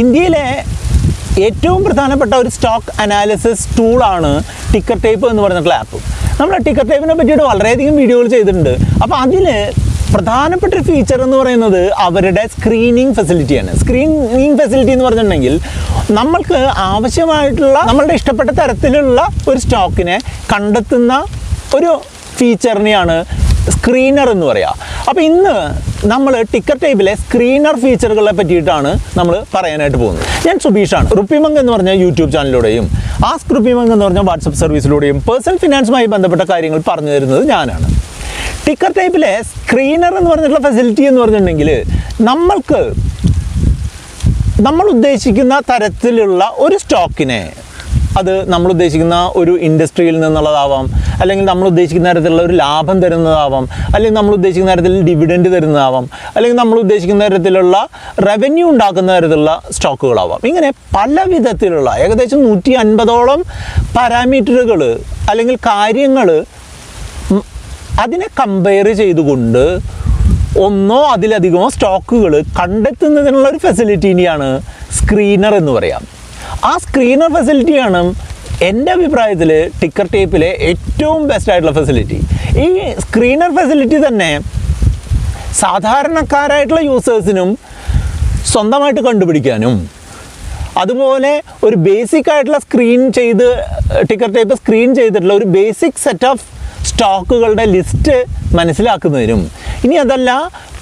ഇന്ത്യയിലെ ഏറ്റവും പ്രധാനപ്പെട്ട ഒരു സ്റ്റോക്ക് അനാലിസിസ് ടൂളാണ് ടിക്കർ ടേപ്പ് എന്ന് പറഞ്ഞിട്ടുള്ള ആപ്പ്. നമ്മൾ ടിക്കർ ടേപ്പിനെ പറ്റിയിട്ട് വളരെയധികം വീഡിയോകൾ ചെയ്തിട്ടുണ്ട്. അപ്പോൾ അതിൽ പ്രധാനപ്പെട്ട ഒരു ഫീച്ചർ എന്ന് പറയുന്നത് അവരുടെ സ്ക്രീനിങ് ഫെസിലിറ്റിയാണ്. സ്ക്രീനിങ് ഫെസിലിറ്റി എന്ന് പറഞ്ഞിട്ടുണ്ടെങ്കിൽ നമ്മൾക്ക് ആവശ്യമായിട്ടുള്ള നമ്മളുടെ ഇഷ്ടപ്പെട്ട തരത്തിലുള്ള ഒരു സ്റ്റോക്കിനെ കണ്ടെത്തുന്ന ഒരു ഫീച്ചറിനെയാണ് സ്ക്രീനർ എന്ന് പറയുക. അപ്പോൾ ഇന്ന് നമ്മൾ ടിക്കർ ടേബിലെ സ്ക്രീനർ ഫീച്ചറുകളെ പറ്റിയിട്ടാണ് നമ്മൾ പറയാനായിട്ട് പോകുന്നത്. ഞാൻ സുബീഷാണ്. RupeeMonk എന്ന് പറഞ്ഞ യൂട്യൂബ് ചാനലിലൂടെയും ആസ്ക് RupeeMonk എന്ന് പറഞ്ഞ വാട്സപ്പ് സർവീസിലൂടെയും പേഴ്സണൽ ഫിനാൻസുമായി ബന്ധപ്പെട്ട കാര്യങ്ങൾ പറഞ്ഞു തരുന്നത് ഞാനാണ്. ടിക്കർ ടേബിലെ സ്ക്രീനർ എന്ന് പറഞ്ഞിട്ടുള്ള ഫെസിലിറ്റി എന്ന് പറഞ്ഞിട്ടുണ്ടെങ്കിൽ നമ്മൾ ഉദ്ദേശിക്കുന്ന തരത്തിലുള്ള ഒരു സ്റ്റോക്കിനെ, അത് നമ്മൾ ഉദ്ദേശിക്കുന്ന ഒരു ഇൻഡസ്ട്രിയിൽ നിന്നുള്ളതാവാം, അല്ലെങ്കിൽ നമ്മൾ ഉദ്ദേശിക്കുന്ന തരത്തിലുള്ള ഒരു ലാഭം തരുന്നതാവാം, അല്ലെങ്കിൽ നമ്മൾ ഉദ്ദേശിക്കുന്ന തരത്തിൽ ഡിവിഡൻഡ് തരുന്നതാവാം, അല്ലെങ്കിൽ നമ്മൾ ഉദ്ദേശിക്കുന്ന തരത്തിലുള്ള റവന്യൂ ഉണ്ടാക്കുന്ന തരത്തിലുള്ള സ്റ്റോക്കുകളാവാം. ഇങ്ങനെ പല വിധത്തിലുള്ള ഏകദേശം 150ഓളം പാരാമീറ്ററുകൾ അല്ലെങ്കിൽ കാര്യങ്ങൾ അതിനെ കമ്പയർ ചെയ്തുകൊണ്ട് ഒന്നോ അതിലധികമോ സ്റ്റോക്കുകൾ കണ്ടെത്തുന്നതിനുള്ള ഒരു ഫെസിലിറ്റിനെയാണ് സ്ക്രീനർ എന്ന് പറയാം. ആ സ്ക്രീനർ ഫെസിലിറ്റിയാണ് എൻ്റെ അഭിപ്രായത്തിൽ ടിക്കർ ടേപ്പിലെ ഏറ്റവും ബെസ്റ്റ് ആയിട്ടുള്ള ഫെസിലിറ്റി. ഈ സ്ക്രീനർ ഫെസിലിറ്റി തന്നെ സാധാരണക്കാരായിട്ടുള്ള യൂസേഴ്സിനും സ്വന്തമായിട്ട് കണ്ടുപിടിക്കാനും, അതുപോലെ ഒരു ബേസിക് ആയിട്ടുള്ള ടിക്കർ ടേപ്പ് സ്ക്രീൻ ചെയ്തിട്ടുള്ള ഒരു ബേസിക് സെറ്റ് ഓഫ് സ്റ്റോക്കുകളുടെ ലിസ്റ്റ് മനസ്സിലാക്കുന്നതിനും, ഇനി അതല്ല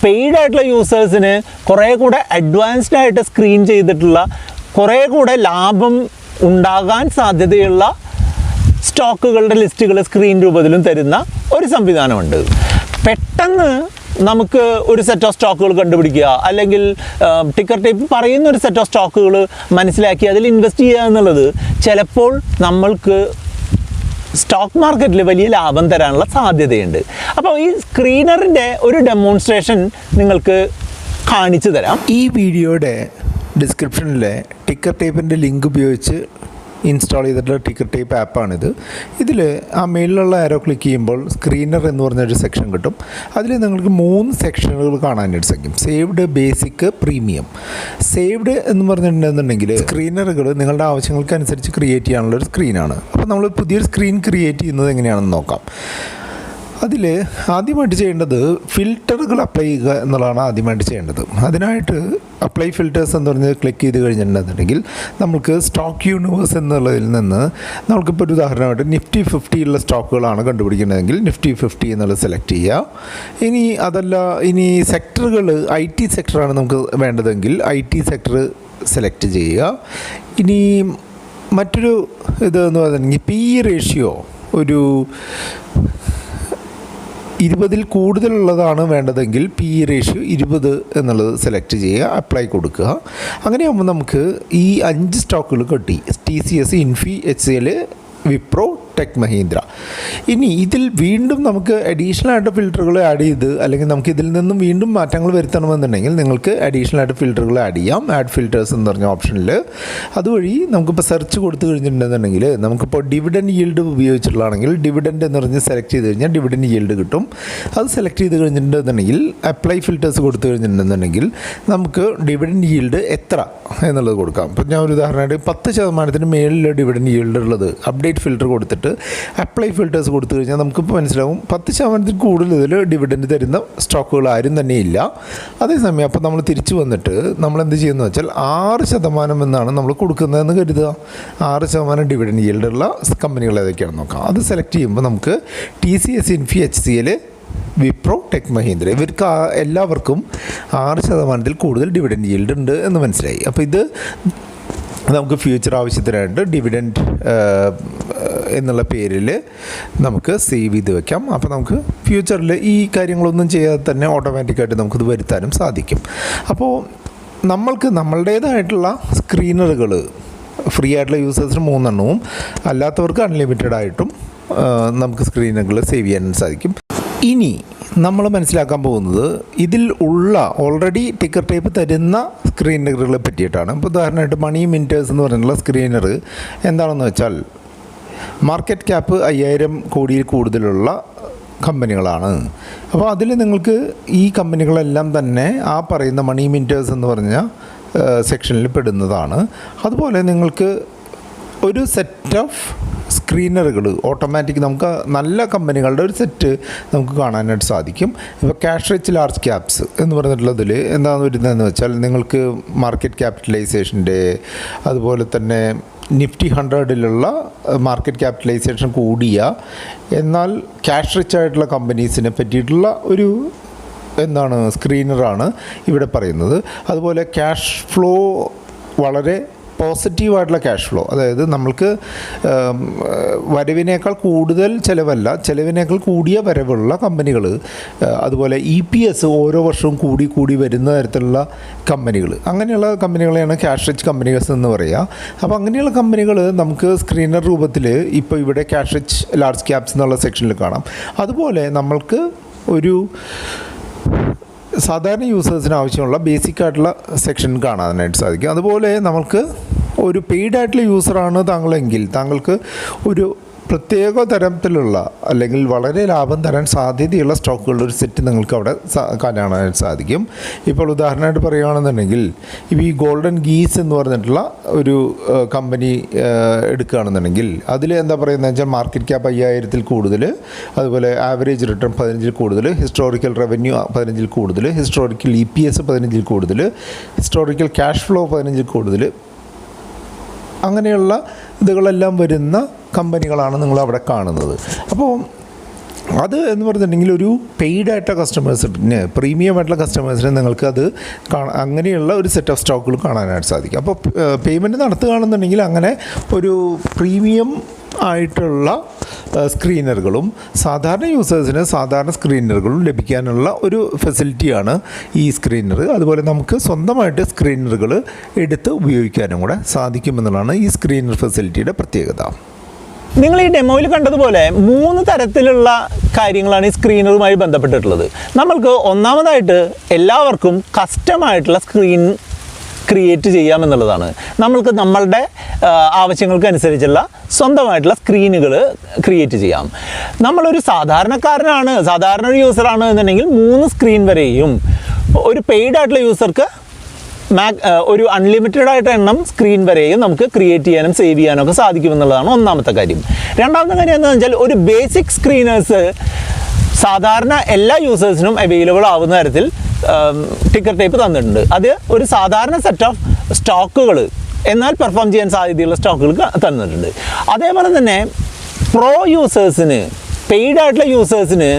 പെയ്ഡ് ആയിട്ടുള്ള യൂസേഴ്സിന് കുറേ കൂടെ അഡ്വാൻസ്ഡ് ആയിട്ട് സ്ക്രീൻ ചെയ്തിട്ടുള്ള കുറേ കൂടെ ലാഭം ഉണ്ടാകാൻ സാധ്യതയുള്ള സ്റ്റോക്കുകളുടെ ലിസ്റ്റുകൾ സ്ക്രീൻ രൂപത്തിലും തരുന്ന ഒരു സംവിധാനമുണ്ട്. പെട്ടെന്ന് നമുക്ക് ഒരു സെറ്റ് ഓഫ് സ്റ്റോക്കുകൾ കണ്ടുപിടിക്കുക, അല്ലെങ്കിൽ ടിക്കർ ടേപ്പ് പറയുന്ന ഒരു സെറ്റ് ഓഫ് സ്റ്റോക്കുകൾ മനസ്സിലാക്കി അതിൽ ഇൻവെസ്റ്റ് ചെയ്യുക എന്നുള്ളത് ചിലപ്പോൾ നമ്മൾക്ക് സ്റ്റോക്ക് മാർക്കറ്റിൽ വലിയ ലാഭം തരാനുള്ള സാധ്യതയുണ്ട്. അപ്പോൾ ഈ സ്ക്രീനറിൻ്റെ ഒരു ഡെമോൺസ്ട്രേഷൻ നിങ്ങൾക്ക് കാണിച്ചു തരാം. ഈ വീഡിയോയുടെ ഡിസ്ക്രിപ്ഷനിലെ ടിക്കർ ടേപ്പിൻ്റെ ലിങ്ക് ഉപയോഗിച്ച് ഇൻസ്റ്റാൾ ചെയ്തിട്ടുള്ള ടിക്കർ ടേപ്പ് ആപ്പാണിത്. ഇതിൽ ആ മേളിലുള്ള ആരോ ക്ലിക്ക് ചെയ്യുമ്പോൾ സ്ക്രീനർ എന്ന് പറഞ്ഞൊരു സെക്ഷൻ കിട്ടും. അതിൽ നിങ്ങൾക്ക് 3 സെക്ഷനുകൾ കാണാനായിട്ട് സാധിക്കും. Saved, basic, premium. സേവ്ഡ് എന്ന് പറഞ്ഞിട്ടുണ്ടെന്നുണ്ടെങ്കിൽ സ്ക്രീനറുകൾ നിങ്ങളുടെ ആവശ്യങ്ങൾക്കനുസരിച്ച് ക്രിയേറ്റ് ചെയ്യാനുള്ളൊരു സ്ക്രീനാണ്. അപ്പോൾ നമ്മൾ പുതിയൊരു സ്ക്രീൻ ക്രിയേറ്റ് ചെയ്യുന്നത് എങ്ങനെയാണെന്ന് നോക്കാം. അതിൽ ആദ്യമായിട്ട് ചെയ്യേണ്ടത് ഫിൽറ്ററുകൾ അപ്ലൈ ചെയ്യുക എന്നുള്ളതാണ് ആദ്യമായിട്ട് ചെയ്യേണ്ടത്. അതിനായിട്ട് അപ്ലൈ ഫിൽറ്റേഴ്സ് എന്ന് പറഞ്ഞ് ക്ലിക്ക് ചെയ്ത് കഴിഞ്ഞിട്ടുണ്ടെന്നുണ്ടെങ്കിൽ നമുക്ക് സ്റ്റോക്ക് യൂണിവേഴ്സ് എന്നുള്ളതിൽ നിന്ന് നമുക്കിപ്പോൾ ഒരു ഉദാഹരണമായിട്ട് നിഫ്റ്റി 50 ഉള്ള സ്റ്റോക്കുകളാണ് കണ്ടുപിടിക്കുന്നതെങ്കിൽ നിഫ്റ്റി 50 എന്നുള്ളത് സെലക്ട് ചെയ്യുക. ഇനി അതല്ല, ഇനി സെക്ടറുകൾ IT സെക്ടറാണ് നമുക്ക് വേണ്ടതെങ്കിൽ IT സെക്ടർ സെലക്ട് ചെയ്യുക. ഇനി മറ്റൊരു ഇതെന്ന് പറഞ്ഞിട്ടുണ്ടെങ്കിൽ PE റേഷ്യോ ഒരു 20ൽ കൂടുതലുള്ളതാണ് വേണ്ടതെങ്കിൽ PE റേഷ്യോ 20 എന്നുള്ളത് സെലക്ട് ചെയ്യുക, അപ്ലൈ കൊടുക്കുക. അങ്ങനെയാകുമ്പോൾ നമുക്ക് ഈ 5 സ്റ്റോക്കുകൾ കിട്ടി. TCS, ഇൻഫി, HCL, Wipro, tech Mahindra. ഇനി ഇതിൽ വീണ്ടും നമുക്ക് അഡീഷണൽ ആയിട്ട് ഫിൽറ്ററുകൾ ആഡ് ചെയ്ത്, അല്ലെങ്കിൽ നമുക്ക് ഇതിൽ നിന്നും വീണ്ടും മാറ്റങ്ങൾ വരുത്തണമെന്നുണ്ടെങ്കിൽ നിങ്ങൾക്ക് അഡീഷണൽ ആയിട്ട് ഫിൽറ്ററുകൾ ആഡ് ചെയ്യാം. ആഡ് ഫിൽറ്റേഴ്സ് എന്ന് പറഞ്ഞ ഓപ്ഷനിൽ അതുവഴി നമുക്കിപ്പോൾ സെർച്ച് കൊടുത്തു കഴിഞ്ഞിട്ടുണ്ടെന്നുണ്ടെങ്കിൽ നമുക്കിപ്പോൾ ഡിവിഡൻഡ് ഈൽഡ് ഉപയോഗിച്ചിട്ടുള്ളതാണെങ്കിൽ ഡിവിഡൻഡ് എന്ന് പറഞ്ഞ് സെലക്ട് ചെയ്ത് കഴിഞ്ഞാൽ ഡിവിഡൻഡ് ഈൽഡ് കിട്ടും. അത് സെലക്ട് ചെയ്ത് കഴിഞ്ഞിട്ടുണ്ടെന്നുണ്ടെങ്കിൽ അപ്ലൈ ഫിൽറ്റേഴ്സ് കൊടുത്തു കഴിഞ്ഞിട്ടുണ്ടെന്നുണ്ടെങ്കിൽ നമുക്ക് ഡിവിഡൻഡ് ഈൽഡ് എത്ര എന്നുള്ളത് കൊടുക്കാം. ഇപ്പോൾ ഞാൻ ഒരു ഉദാഹരണമായിട്ട് 10% മേളിൽ ഡിവിഡൻഡ് ഈൽഡ് ഉള്ളത് അപ്ഡേറ്റ് ഫിൽറ്റർ കൊടുത്തിട്ട് അപ്ലൈ ഫിൽറ്റേഴ്സ് കൊടുത്തു കഴിഞ്ഞാൽ നമുക്കിപ്പോൾ മനസ്സിലാവും 10% കൂടുതൽ ഡിവിഡൻഡ് തരുന്ന സ്റ്റോക്കുകൾ ആരും തന്നെ ഇല്ല. അതേസമയം അപ്പോൾ നമ്മൾ തിരിച്ചു വന്നിട്ട് നമ്മൾ എന്ത് ചെയ്യുന്നത് വെച്ചാൽ 6% എന്നാണ് നമ്മൾ കൊടുക്കുന്നതെന്ന് കരുതുക. 6% ഡിവിഡൻഡ് ഈൽഡുള്ള കമ്പനികൾ ഏതൊക്കെയാണെന്ന് നോക്കാം. അത് സെലക്ട് ചെയ്യുമ്പോൾ നമുക്ക് TCS, ഇൻഫി, HCL, Wipro, tech Mahindra ഇവർക്ക് എല്ലാവർക്കും 6% കൂടുതൽ ഡിവിഡൻഡ് ഈൽഡ് ഉണ്ട് എന്ന് മനസ്സിലായി. അപ്പോൾ ഇത് നമുക്ക് ഫ്യൂച്ചർ ആവശ്യത്തിനായിട്ട് ഡിവിഡൻഡ് എന്നുള്ള പേരിൽ നമുക്ക് സേവ് ചെയ്ത് വെക്കാം. അപ്പോൾ നമുക്ക് ഫ്യൂച്ചറിൽ ഈ കാര്യങ്ങളൊന്നും ചെയ്യാതെ തന്നെ ഓട്ടോമാറ്റിക്കായിട്ട് നമുക്കിത് വരുത്താനും സാധിക്കും. അപ്പോൾ നമ്മൾക്ക് നമ്മളുടേതായിട്ടുള്ള സ്ക്രീനറുകൾ ഫ്രീ ആയിട്ടുള്ള യൂസേഴ്സിന് 3 എണ്ണവും അല്ലാത്തവർക്ക് അൺലിമിറ്റഡ് ആയിട്ടും നമുക്ക് സ്ക്രീനുകൾ സേവ് ചെയ്യാൻ സാധിക്കും. ഇനി നമ്മൾ മനസ്സിലാക്കാൻ പോകുന്നത് ഇതിൽ ഉള്ള ഓൾറെഡി ടിക്കർ ടേപ്പ് തരുന്ന സ്ക്രീനറുകളെ പറ്റിയിട്ടാണ്. ഇപ്പോൾ ഉദാഹരണമായിട്ട് മണി മിനിറ്റേഴ്സ് എന്ന് പറഞ്ഞിട്ടുള്ള സ്ക്രീനർ എന്താണെന്ന് വെച്ചാൽ മാർക്കറ്റ് ക്യാപ്പ് 5000 കോടിയിൽ കൂടുതലുള്ള കമ്പനികളാണ്. അപ്പോൾ അതിൽ നിങ്ങൾക്ക് ഈ കമ്പനികളെല്ലാം തന്നെ ആ പറയുന്ന മണി മിനിറ്റേഴ്സ് എന്ന് പറഞ്ഞ സെക്ഷനിൽ പെടുന്നതാണ്. അതുപോലെ നിങ്ങൾക്ക് ഒരു സെറ്റ് ഓഫ് സ്ക്രീനറുകൾ ഓട്ടോമാറ്റിക് നമുക്ക് നല്ല കമ്പനികളുടെ ഒരു സെറ്റ് നമുക്ക് കാണാനായിട്ട് സാധിക്കും. ഇപ്പോൾ ക്യാഷ് റിച്ച് ലാർജ് ക്യാപ്സ് എന്ന് പറഞ്ഞിട്ടുള്ളതിൽ എന്താണ് വരുന്നതെന്ന് വെച്ചാൽ നിങ്ങൾക്ക് മാർക്കറ്റ് ക്യാപിറ്റലൈസേഷൻ്റെ അതുപോലെ തന്നെ നിഫ്റ്റി 100ലുള്ള മാർക്കറ്റ് ക്യാപിറ്റലൈസേഷൻ കൂടിയ എന്നാൽ ക്യാഷ് റിച്ച് ആയിട്ടുള്ള കമ്പനീസിനെ പറ്റിയിട്ടുള്ള ഒരു സ്ക്രീനറാണ് ഇവിടെ പറയുന്നത്. അതുപോലെ ക്യാഷ് ഫ്ലോ വളരെ പോസിറ്റീവായിട്ടുള്ള ക്യാഷ് ഫ്ലോ, അതായത് നമ്മൾക്ക് വരവിനേക്കാൾ കൂടുതൽ ചിലവിനേക്കാൾ കൂടിയ വരവുള്ള കമ്പനികൾ, അതുപോലെ EPS ഓരോ വർഷവും കൂടി വരുന്ന തരത്തിലുള്ള കമ്പനികൾ, അങ്ങനെയുള്ള കമ്പനികളെയാണ് ക്യാഷ് റിച്ച് കമ്പനീസ് എന്ന് പറയുക. അപ്പോൾ അങ്ങനെയുള്ള കമ്പനികൾ നമുക്ക് സ്ക്രീനർ രൂപത്തിൽ ഇപ്പോൾ ഇവിടെ ക്യാഷ് റിച്ച് ലാർജ് ക്യാപ്സ് എന്നുള്ള സെക്ഷനിൽ കാണാം. അതുപോലെ നമ്മൾക്ക് ഒരു സാധാരണ യൂസേഴ്സിന് ആവശ്യമുള്ള ബേസിക് ആയിട്ടുള്ള സെക്ഷൻ കാണാനായിട്ട് സാധിക്കും. അതുപോലെ നമുക്ക് ഒരു പെയ്ഡ് ആയിട്ടുള്ള യൂസറാണ് താങ്കളെങ്കിൽ താങ്കൾക്ക് ഒരു പ്രത്യേക തരത്തിലുള്ള അല്ലെങ്കിൽ വളരെ ലാഭം തരാൻ സാധ്യതയുള്ള സ്റ്റോക്കുകളുടെ ഒരു സെറ്റ് നിങ്ങൾക്ക് അവിടെ കാണാനായിട്ട് സാധിക്കും. ഇപ്പോൾ ഉദാഹരണമായിട്ട് പറയുകയാണെന്നുണ്ടെങ്കിൽ ഇപ്പോൾ ഈ ഗോൾഡൻ ഗീസ് എന്ന് പറഞ്ഞിട്ടുള്ള ഒരു കമ്പനി എടുക്കുകയാണെന്നുണ്ടെങ്കിൽ അതിൽ എന്താ പറയുന്നത് വെച്ചാൽ മാർക്കറ്റ് ക്യാപ്പ് 5000-ൽ കൂടുതൽ, അതുപോലെ ആവറേജ് റിട്ടേൺ 15-ൽ കൂടുതൽ, ഹിസ്റ്റോറിക്കൽ റവന്യൂ 15-ൽ കൂടുതൽ, ഹിസ്റ്റോറിക്കൽ EPS 15-ൽ കൂടുതൽ, ഹിസ്റ്റോറിക്കൽ ക്യാഷ് ഫ്ലോ 15-ൽ കൂടുതൽ, അങ്ങനെയുള്ള ഇതുകളെല്ലാം വരുന്ന കമ്പനികളാണ് നിങ്ങളവിടെ കാണുന്നത്. അപ്പോൾ അത് എന്ന് പറഞ്ഞിട്ടുണ്ടെങ്കിൽ ഒരു പെയ്ഡ് ആയിട്ടുള്ള കസ്റ്റമേഴ്സിന്, പ്രീമിയം ആയിട്ടുള്ള കസ്റ്റമേഴ്സിന് നിങ്ങൾക്ക് അത് അങ്ങനെയുള്ള ഒരു സെറ്റ് ഓഫ് സ്റ്റോക്കുകൾ കാണാനായിട്ട് സാധിക്കും. അപ്പോൾ പേയ്മെൻറ്റ് നടത്തുകയാണെന്നുണ്ടെങ്കിൽ അങ്ങനെ ഒരു പ്രീമിയം ആയിട്ടുള്ള സ്ക്രീനറുകളും സാധാരണ യൂസേഴ്സിന് സാധാരണ സ്ക്രീനറുകളും ലഭിക്കാനുള്ള ഒരു ഫെസിലിറ്റിയാണ് ഈ സ്ക്രീനർ. അതുപോലെ നമുക്ക് സ്വന്തമായിട്ട് സ്ക്രീനറുകൾ എടുത്ത് ഉപയോഗിക്കാനും കൂടെ സാധിക്കുമെന്നുള്ളതാണ് ഈ സ്ക്രീനർ ഫെസിലിറ്റിയുടെ പ്രത്യേകത. നിങ്ങൾ ഈ ഡെമോയിൽ കണ്ടതുപോലെ 3 തരത്തിലുള്ള കാര്യങ്ങളാണ് ഈ സ്ക്രീനറുമായി ബന്ധപ്പെട്ടിട്ടുള്ളത്. നമ്മൾക്ക് ഒന്നാമതായിട്ട് എല്ലാവർക്കും കസ്റ്റമായിട്ടുള്ള സ്ക്രീൻ ക്രിയേറ്റ് ചെയ്യാമെന്നുള്ളതാണ്. നമ്മൾക്ക് നമ്മളുടെ ആവശ്യങ്ങൾക്കനുസരിച്ചുള്ള സ്വന്തമായിട്ടുള്ള സ്ക്രീനുകൾ ക്രിയേറ്റ് ചെയ്യാം. നമ്മളൊരു സാധാരണക്കാരനാണ്, സാധാരണ ഒരു യൂസറാണ് എന്നുണ്ടെങ്കിൽ 3 സ്ക്രീൻ വരെയും, ഒരു പെയ്ഡ് ആയിട്ടുള്ള യൂസർക്ക് ഒരു അൺലിമിറ്റഡ് ആയിട്ട് എണ്ണം സ്ക്രീൻ വരെയും നമുക്ക് ക്രിയേറ്റ് ചെയ്യാനും സേവ് ചെയ്യാനും ഒക്കെ സാധിക്കുമെന്നുള്ളതാണ് ഒന്നാമത്തെ കാര്യം. രണ്ടാമത്തെ കാര്യം എന്താണെന്ന് വെച്ചാൽ ഒരു ബേസിക് സ്ക്രീനേഴ്സ് സാധാരണ എല്ലാ യൂസേഴ്സിനും അവൈലബിൾ ആവുന്ന തരത്തിൽ ടിക്കർ ടൈപ്പ് തന്നിട്ടുണ്ട്. അത് ഒരു സാധാരണ സെറ്റ് ഓഫ് സ്റ്റോക്കുകൾ എന്നാൽ പെർഫോം ചെയ്യാൻ സാധ്യതയുള്ള സ്റ്റോക്കുകൾ തന്നിട്ടുണ്ട്. അതേപോലെ തന്നെ പ്രോ യൂസേഴ്സിന്, പെയ്ഡ് ആയിട്ടുള്ള യൂസേഴ്സിന്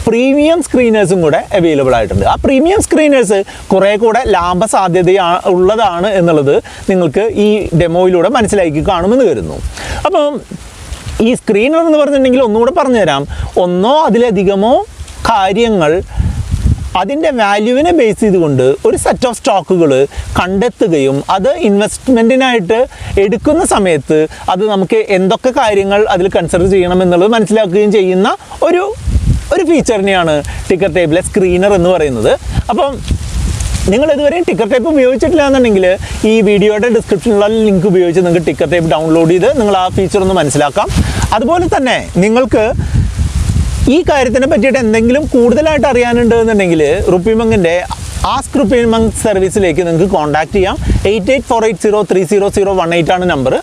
പ്രീമിയം സ്ക്രീനേഴ്സും കൂടെ അവൈലബിൾ ആയിട്ടുണ്ട്. ആ പ്രീമിയം സ്ക്രീനേഴ്സ് കുറേ കൂടെ ലാഭസാധ്യത ഉള്ളതാണ് എന്നുള്ളത് നിങ്ങൾക്ക് ഈ ഡെമോയിലൂടെ മനസ്സിലാക്കി കാണുമെന്ന് കരുതുന്നു. അപ്പം ഈ സ്ക്രീനർ എന്ന് പറഞ്ഞിട്ടുണ്ടെങ്കിൽ ഒന്നുകൂടെ പറഞ്ഞുതരാം. ഒന്നോ അതിലധികമോ കാര്യങ്ങൾ അതിൻ്റെ വാല്യൂവിനെ ബേസ് ചെയ്തുകൊണ്ട് ഒരു സെറ്റ് ഓഫ് സ്റ്റോക്കുകൾ കണ്ടെത്തുകയും അത് ഇൻവെസ്റ്റ്മെൻറ്റിനായിട്ട് എടുക്കുന്ന സമയത്ത് അത് നമുക്ക് എന്തൊക്കെ കാര്യങ്ങൾ അതിൽ കൺസിഡർ ചെയ്യണം എന്നുള്ളത് മനസ്സിലാക്കുകയും ചെയ്യുന്ന ഒരു ഫീച്ചറിനെയാണ് ടിക്കർ ടേബിളിലെ സ്ക്രീനർ എന്ന് പറയുന്നത്. അപ്പം നിങ്ങൾ ഇതുവരെയും ടിക്കർ ടേപ്പ് ഉപയോഗിച്ചിട്ടില്ല എന്നുണ്ടെങ്കിൽ ഈ വീഡിയോയുടെ ഡിസ്ക്രിപ്ഷനിലുള്ള ലിങ്ക് ഉപയോഗിച്ച് നിങ്ങൾക്ക് ടിക്കർ ടേപ്പ് ഡൗൺലോഡ് ചെയ്ത് നിങ്ങൾ ആ ഫീച്ചർ ഒന്ന് മനസ്സിലാക്കാം. അതുപോലെ തന്നെ നിങ്ങൾക്ക് ഈ കാര്യത്തിനെ പറ്റിയിട്ട് എന്തെങ്കിലും കൂടുതലായിട്ട് അറിയാനുണ്ട് എന്നുണ്ടെങ്കിൽ RupeeMonkന്റെ ആസ്ക് RupeeMonk സർവീസിലേക്ക് നിങ്ങൾക്ക് കോൺടാക്ട് ചെയ്യാം. 8848030018 ആണ് നമ്പർ.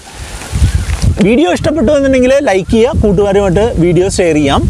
വീഡിയോ ഇഷ്ടപ്പെട്ടു എന്നുണ്ടെങ്കിൽ ലൈക്ക് ചെയ്യുക, കൂട്ടുകാരുമായിട്ട് വീഡിയോ ഷെയർ ചെയ്യാം.